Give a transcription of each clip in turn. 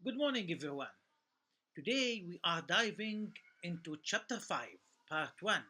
Good morning, everyone. Today we are diving into Chapter 5, Part 1,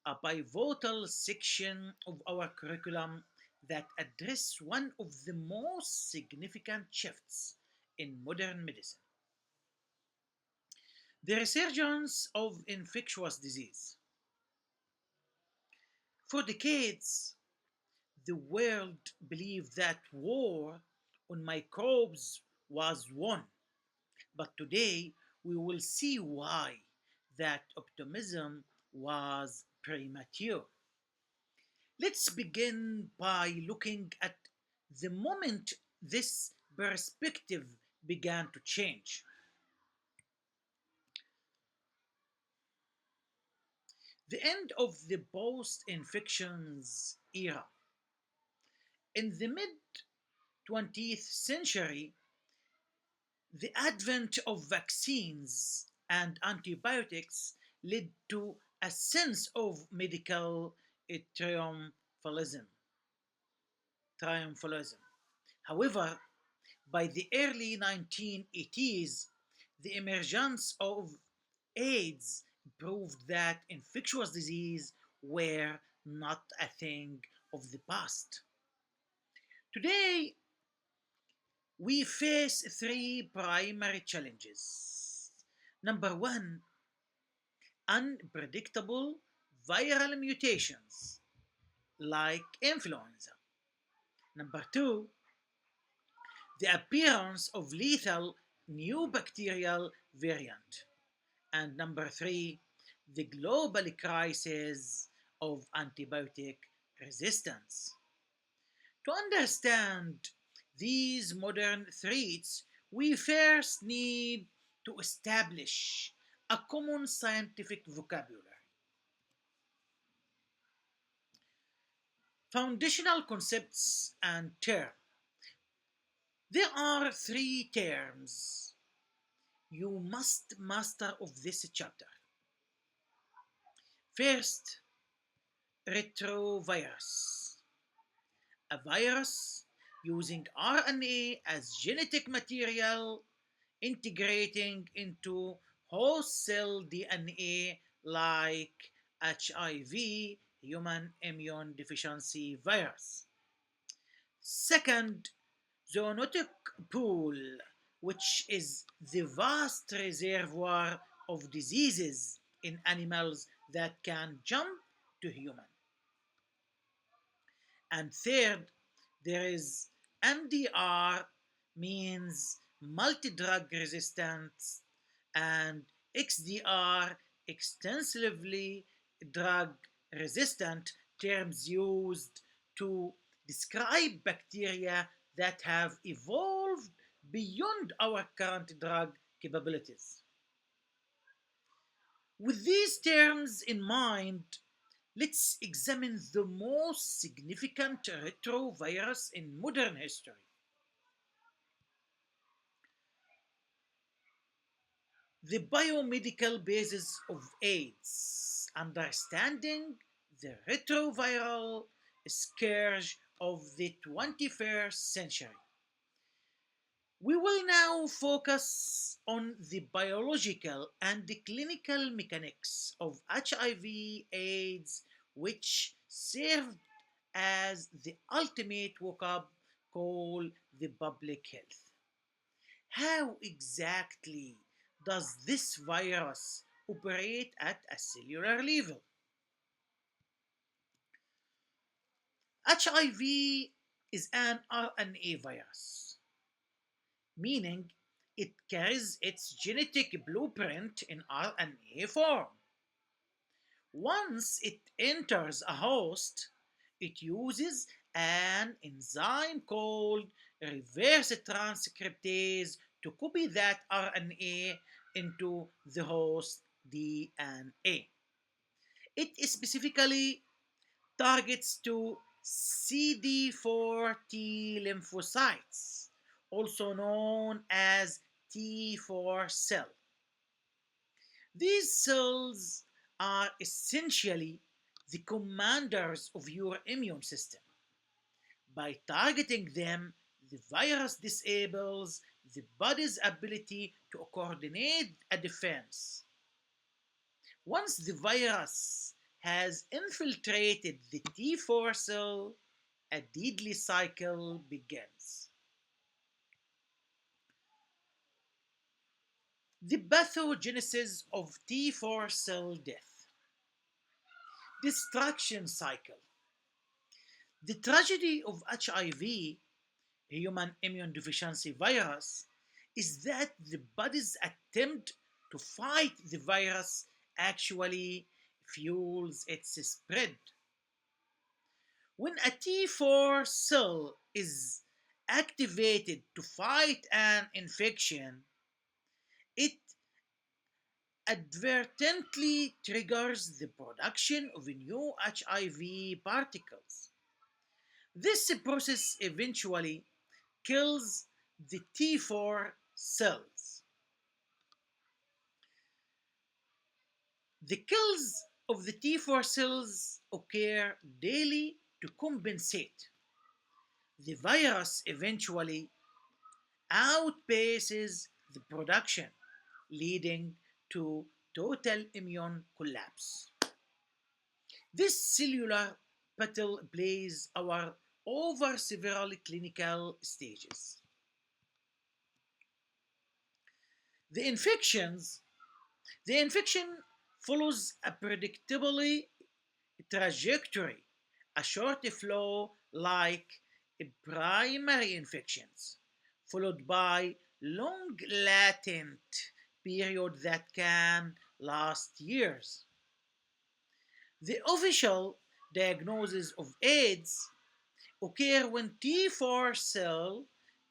a pivotal section of our curriculum that addresses one of the most significant shifts in modern medicine, the resurgence of infectious disease. For decades, the world believed that war on microbes was won. But today we will see why that optimism was premature. Let's begin by looking at the moment this perspective began to change. The end of the post infections era. In the mid 20th century, the advent of vaccines and antibiotics led to a sense of medical triumphalism. triumphalism. However, by the early 1980s, the emergence of AIDS proved that infectious disease were not a thing of the past. Today, we face three primary challenges. Number one, unpredictable viral mutations like influenza. Number two, the appearance of lethal new bacterial variant. And number three, the global crisis of antibiotic resistance. To understand these modern threats, we first need to establish a common scientific vocabulary. Foundational concepts and terms. There are three terms you must master of this chapter. First, retrovirus, a virus using RNA as genetic material integrating into host cell DNA like HIV, human immune deficiency virus. Second, zoonotic pool, which is the vast reservoir of diseases in animals that can jump to human. And third, there is MDR, means multi-drug resistance, and XDR, extensively drug resistant, terms used to describe bacteria that have evolved beyond our current drug capabilities. With these terms in mind, let's examine the most significant retrovirus in modern history. The biomedical basis of AIDS, understanding the retroviral scourge of the 21st century. We will now focus on the biological and the clinical mechanics of HIV AIDS, which served as the ultimate wake-up call the public health. How exactly does this virus operate at a cellular level? HIV is an RNA virus, meaning it carries its genetic blueprint in RNA form. Once it enters a host, it uses an enzyme called reverse transcriptase to copy that RNA into the host DNA. It specifically targets to CD4 T lymphocytes, also known as T4 cell. These cells are essentially the commanders of your immune system. By targeting them, the virus disables the body's ability to coordinate a defense. Once the virus has infiltrated the T4 cell, a deadly cycle begins. The pathogenesis of T4 cell death, destruction cycle. The tragedy of HIV, human immune deficiency virus, is that the body's attempt to fight the virus actually fuels its spread. When a T4 cell is activated to fight an infection, it advertently triggers the production of new HIV particles. This process eventually kills the T4 cells. The kills of the T4 cells occur daily to compensate. The virus eventually outpaces the production, leading to total immune collapse. This cellular battle plays out over several clinical stages. The infections, the infection follows a predictably trajectory, a short flow like primary infections, followed by long latent period that can last years. The official diagnosis of AIDS occur when T4 cell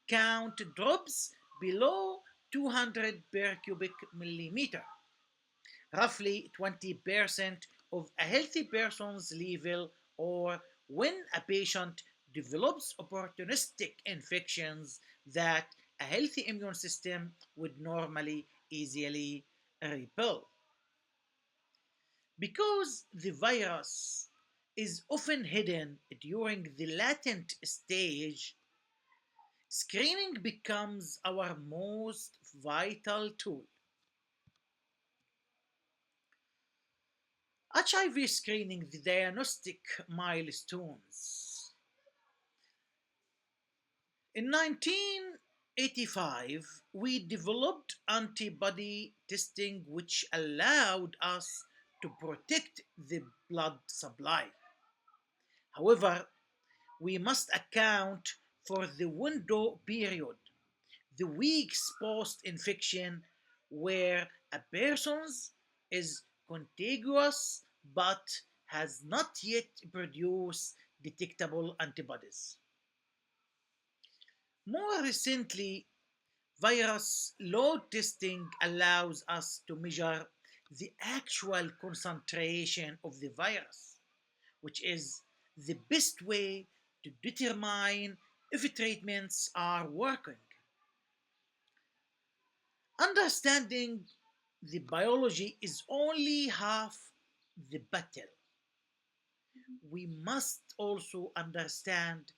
count drops below 200 per cubic millimeter, roughly 20% of a healthy person's level, or when a patient develops opportunistic infections that a healthy immune system would normally easily repel. Because the virus is often hidden during the latent stage, screening becomes our most vital tool. HIV screening, the diagnostic milestones. In 1985, we developed antibody testing which allowed us to protect the blood supply. However, we must account for the window period, the weeks post infection, where a person's is contiguous but has not yet produced detectable antibodies. More recently, virus load testing allows us to measure the actual concentration of the virus, which is the best way to determine if treatments are working. Understanding the biology is only half the battle. We must also understand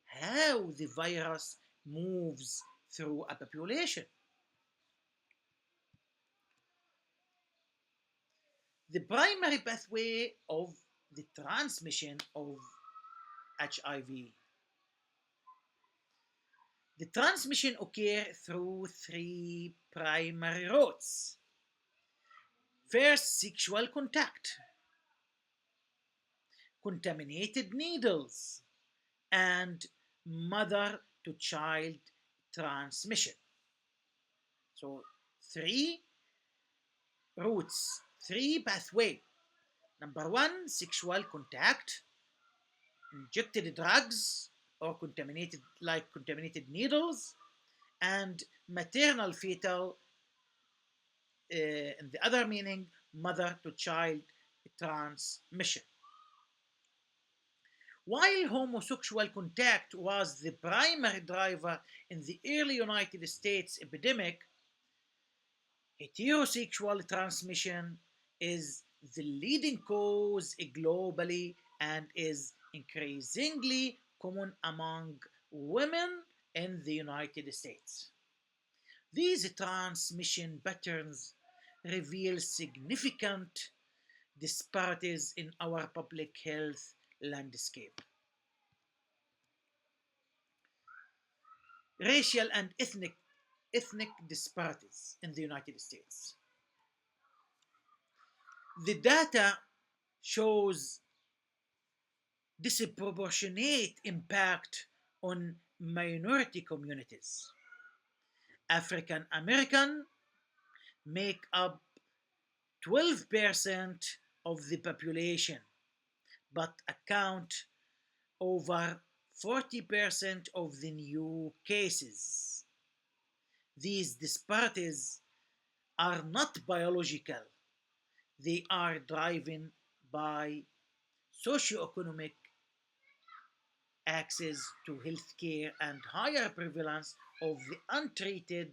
how the virus moves through a population. The primary pathway of the transmission of HIV. The transmission occurs through three primary routes. First, sexual contact, contaminated needles, and mother to child transmission. So, three routes, three pathway. Number one, sexual contact, injected drugs or contaminated needles, and maternal fetal, in the other meaning, mother to child transmission. While homosexual contact was the primary driver in the early United States epidemic, heterosexual transmission is the leading cause globally and is increasingly common among women in the United States. These transmission patterns reveal significant disparities in our public health landscape. Racial and ethnic disparities in the United States. The data shows disproportionate impact on minority communities. African American make up 12% of the population but account over 40% of the new cases. These disparities are not biological, they are driven by socioeconomic access to healthcare and higher prevalence of the untreated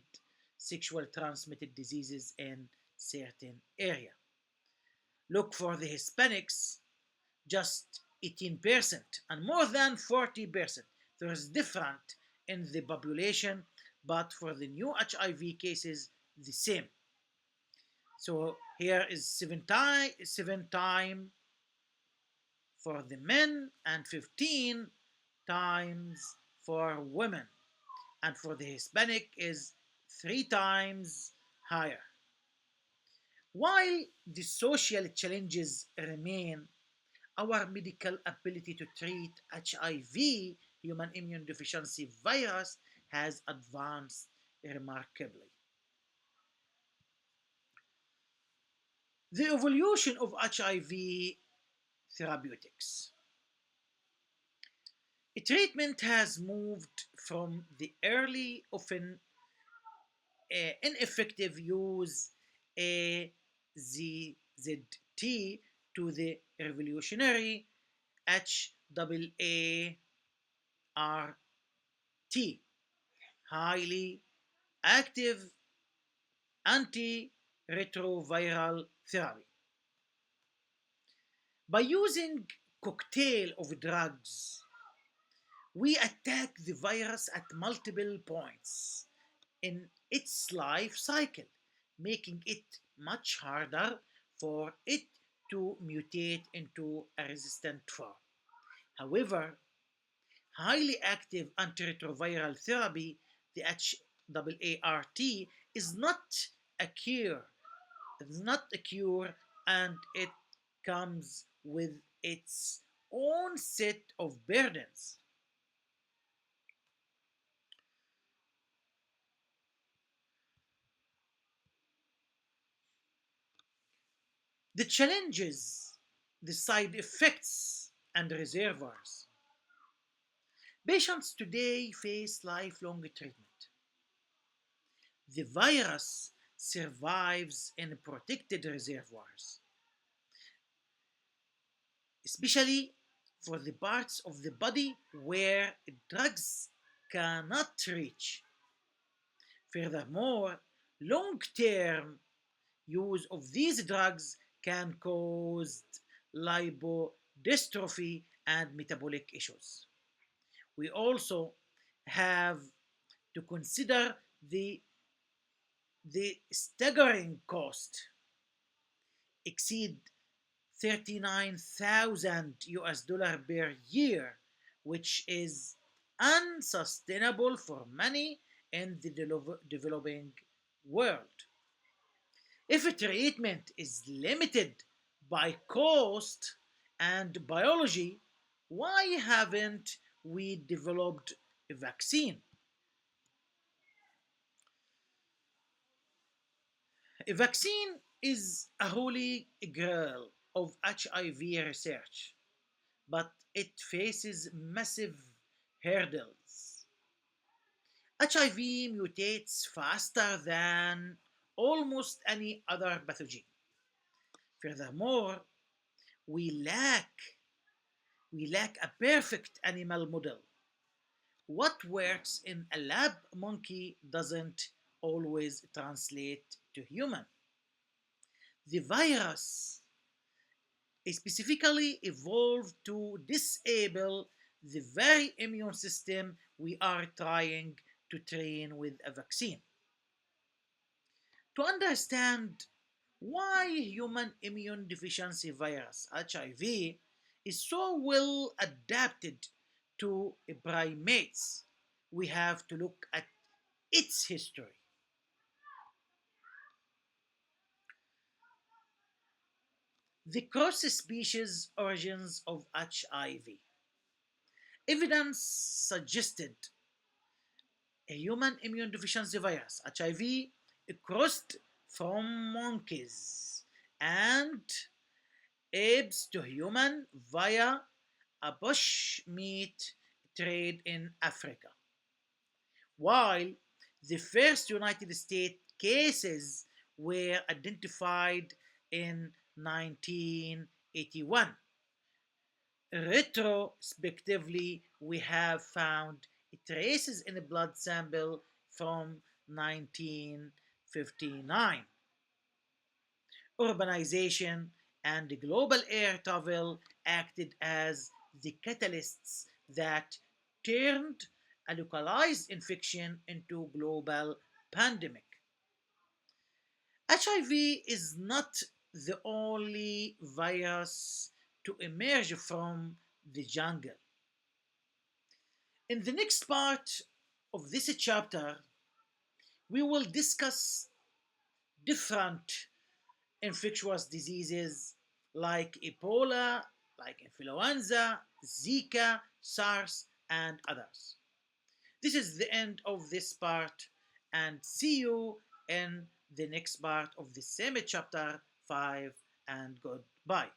sexual transmitted diseases in certain area. Look for the Hispanics, just 18% and more than 40%. There is different in the population, but for the new HIV cases, the same. So here is seven time for the men and 15 times for women. And for the Hispanic is three times higher. While the social challenges remain, our medical ability to treat HIV, human immune deficiency virus, has advanced remarkably. The evolution of HIV therapeutics. A treatment has moved from the early, often ineffective use AZT to the revolutionary HAART, highly active antiretroviral therapy. By using cocktail of drugs, we attack the virus at multiple points in its life cycle, making it much harder for it to mutate into a resistant form. However, highly active antiretroviral therapy, the HAART, is not a cure. It's not a cure, and it comes with its own set of burdens. The challenges, the side effects, and reservoirs. Patients today face lifelong treatment. The virus survives in protected reservoirs, especially for the parts of the body where drugs cannot reach. Furthermore, long term use of these drugs can cause lipodystrophy and metabolic issues. We also have to consider the staggering cost exceed 39,000 US dollar per year, which is unsustainable for many in the developing world. If a treatment is limited by cost and biology, why haven't we developed a vaccine? A vaccine is a holy grail of HIV research, but it faces massive hurdles. HIV mutates faster than almost any other pathogen. Furthermore, we lack we lack a perfect animal model. What works in a lab monkey doesn't always translate to human. The virus is specifically evolved to disable the very immune system we are trying to train with a vaccine. To understand why human immune deficiency virus HIV is so well adapted to primates, we have to look at its history. The cross-species origins of HIV. Evidence suggested a human immune deficiency virus, HIV, crossed from monkeys and apes to human via a bush meat trade in Africa. While the first United States cases were identified in 1981. Retrospectively, we have found traces in a blood sample from 1959. Urbanization and global air travel acted as the catalysts that turned a localized infection into global pandemic. HIV is not the only virus to emerge from the jungle. In the next part of this chapter, we will discuss different infectious diseases like Ebola, like influenza, Zika, SARS, and others. This is the end of this part, and see you in the next part of the same chapter 5, and goodbye.